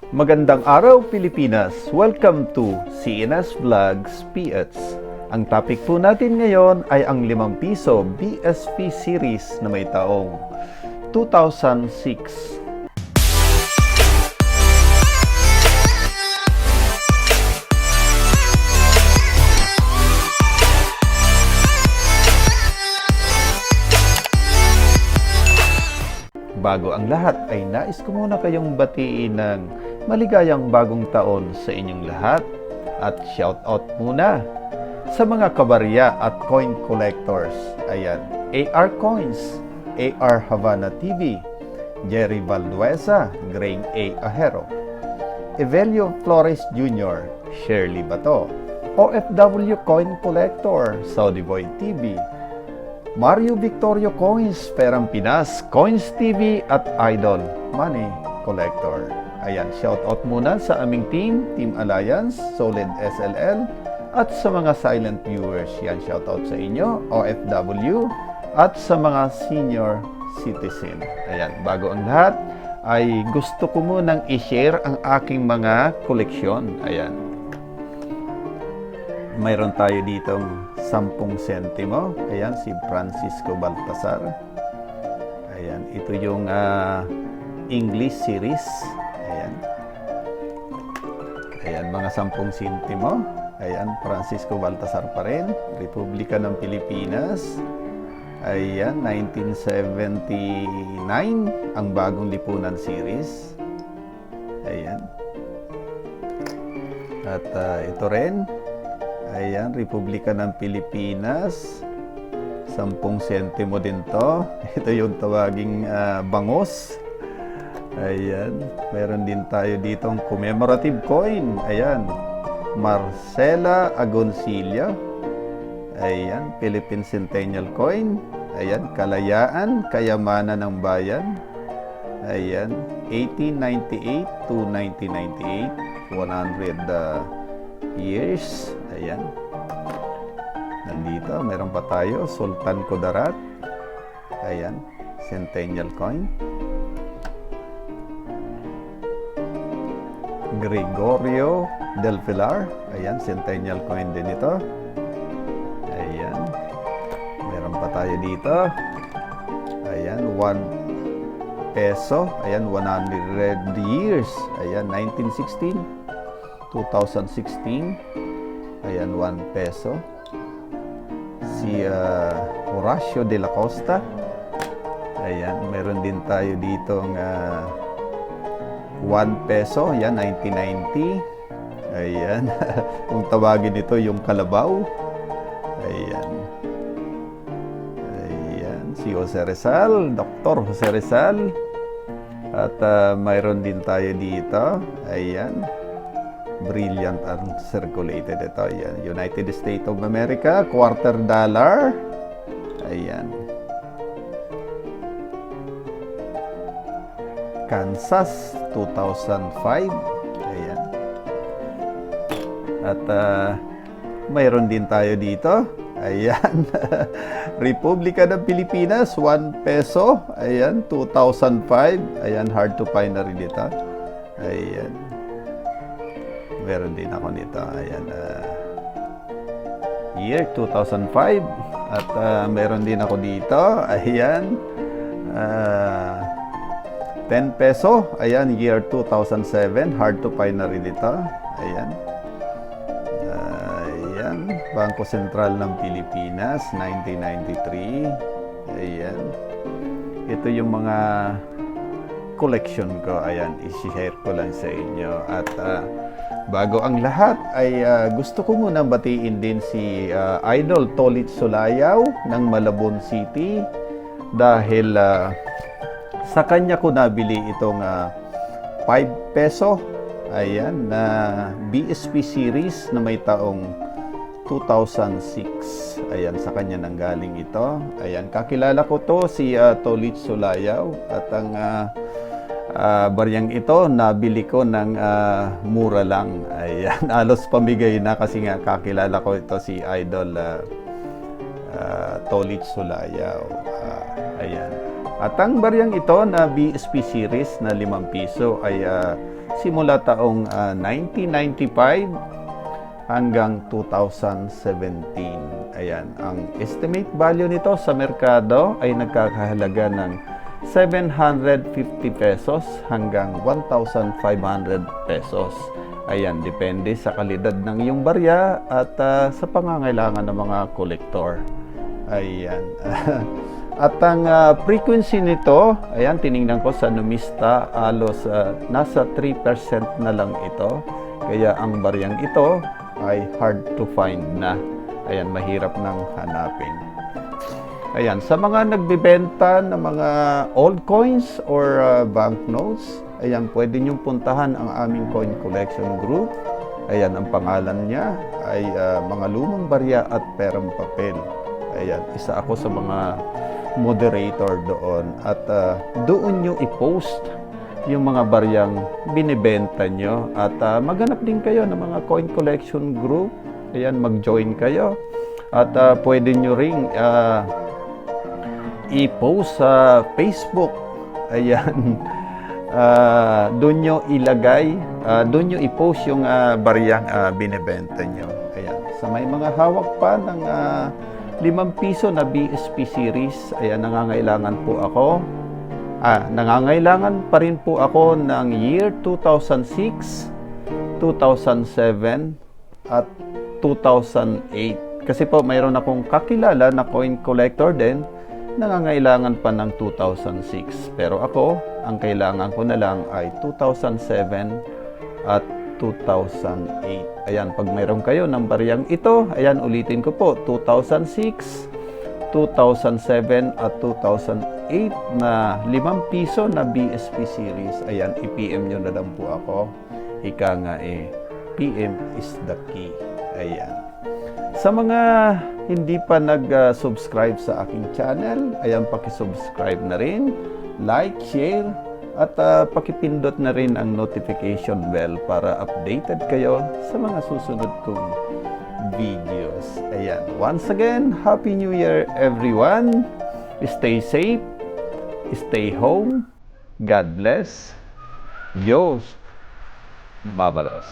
Magandang araw Pilipinas! Welcome to CNS Vlogs PH. Ang topic po natin ngayon ay ang 5 piso BSP series na may taong 2006. Bago ang lahat ay nais ko muna kayong batiin ng maligayang bagong taon sa inyong lahat at shoutout muna sa mga kabarya at coin collectors. Ayan, AR Coins, AR Havana TV, Jerry Valduesa, Grain A. Ahero, Evelio Flores Jr., Shirley Bato, OFW Coin Collector, Saudi Boy TV, Mario Victorio Coins, Perang Pinas, Coins TV at Idol Money Collector. Ayan, shoutout muna sa aming Team Alliance, Solid SLL, at sa mga silent viewers. Yan, shoutout sa inyo, OFW, at sa mga senior citizen. Ayan, bago ang lahat, ay gusto ko munang i-share ang aking mga koleksyon. Ayan. Mayroon tayo ditong 10 sentimo. Ayan, si Francisco Baltasar. Ayan, ito yung English series. Ayan. Ayan, mga 10 sentimo. Ayan, Francisco Baltasar pa rin. Republika ng Pilipinas. Ayan, 1979. Ang bagong lipunan series. Ayan. At ito rin. Ayan, Republika ng Pilipinas. 10 sentimo din to. Ito yung tawaging bangos. Ayan, meron din tayo ditong commemorative coin. Ayan, Marcela Agoncillo. Ayan, Philippine Centennial Coin. Ayan, Kalayaan, Kayamanan ng Bayan. Ayan, 1898 to 1998. 100 years. Ayan. Nandito, meron pa tayo, Sultan Kudarat. Ayan, Centennial Coin. Gregorio del Pilar. Ayan, Centennial Coin din ito. Ayan. Meron pa tayo dito. Ayan, 1 peso. Ayan, 100 years. Ayan, 1916. 2016. Ayan, 1 peso. Si Horacio de la Costa. Ayan, meron din tayo ditong 1 peso. Ayan, 1990. Ayan, kung tawagin ito yung kalabaw. Ayan. Ayan, si Jose Rizal, Dr. Jose Rizal. At mayroon din tayo dito. Ayan. Brilliant uncirculated ito. Ayan. United States of America, $quarter. Ayan. Kansas, 2005. Ayan. At mayroon din tayo dito. Ayan. Republika ng Pilipinas, 1 peso. Ayan, 2005. Ayan, hard to find na rin dito. Ayan. Meron din ako nito. Ayan. Year 2005. At meron din ako dito. Ayan. 10 peso. Ayan, year 2007. Hard to find na rin dito. Ayan. Ayan. Bangko Sentral ng Pilipinas, 1993. Ayan. Ito yung mga collection ko. Ayan, i-share ko lang sa inyo. At bago ang lahat ay gusto ko muna batiin din si Idol Tolit Sulayaw ng Malabon City dahil sa kanya ko nabili itong 5 peso. Ayan, na BSP series na may taong 2006. Ayan, sa kanya nanggaling ito. Ayan, kakilala ko to si Tolit Sulayaw at ang baryang ito nabili ko ng mura lang. Ayan, alos pamigay na kasi nga kakilala ko ito si Idol Tolit Sulayaw. Ayan. At ang baryang ito na BSP series na 5 piso ay simula taong 1995 hanggang 2017. Ayan, ang estimate value nito sa merkado ay nagkakahalaga ng 750 pesos hanggang 1,500 pesos. Ayan, depende sa kalidad ng iyong barya at sa pangangailangan ng mga kolektor. Ayan. At ang frequency nito, ayan, tiningnan ko sa Numista, alos nasa 3% na lang ito. Kaya ang baryang ito ay hard to find na. Ayan, mahirap nang hanapin. Ayan, sa mga nagbibenta ng mga old coins or banknotes, ayan, pwede niyong puntahan ang aming coin collection group. Ayan, ang pangalan niya ay mga lumang barya at perang papel. Ayan, isa ako sa mga moderator doon. At doon nyo i-post yung mga baryang binibenta nyo. At maghanap din kayo ng mga coin collection group. Ayan, mag-join kayo. At pwede nyo ring i-post sa Facebook. Ayan. Doon nyo ilagay, doon nyo i-post yung baryang binibenta nyo. Ayan. Sa may mga hawak pa ng 5 piso na BSP series, ayan, nangangailangan po ako. Nangangailangan pa rin po ako ng year 2006, 2007, at 2008. Kasi po mayroon akong kakilala na coin collector din, nangangailangan pa ng 2006. Pero ako, ang kailangan ko na lang ay 2007 at 2008. Ayan, pag mayroon kayo ng baryang ito, ayan, ulitin ko po, 2006, 2007 at 2008 na 5 piso na BSP series. Ayan, i-PM nyo na lang po ako. Ika nga PM is the key. Ayan. Sa mga hindi pa nag-subscribe sa aking channel, ayan, paki-subscribe na rin, like, share, at pakipindot na rin ang notification bell para updated kayo sa mga susunod kong videos. Ayan. Once again, Happy New Year everyone. Stay safe. Stay home. God bless. Diyos mabalos.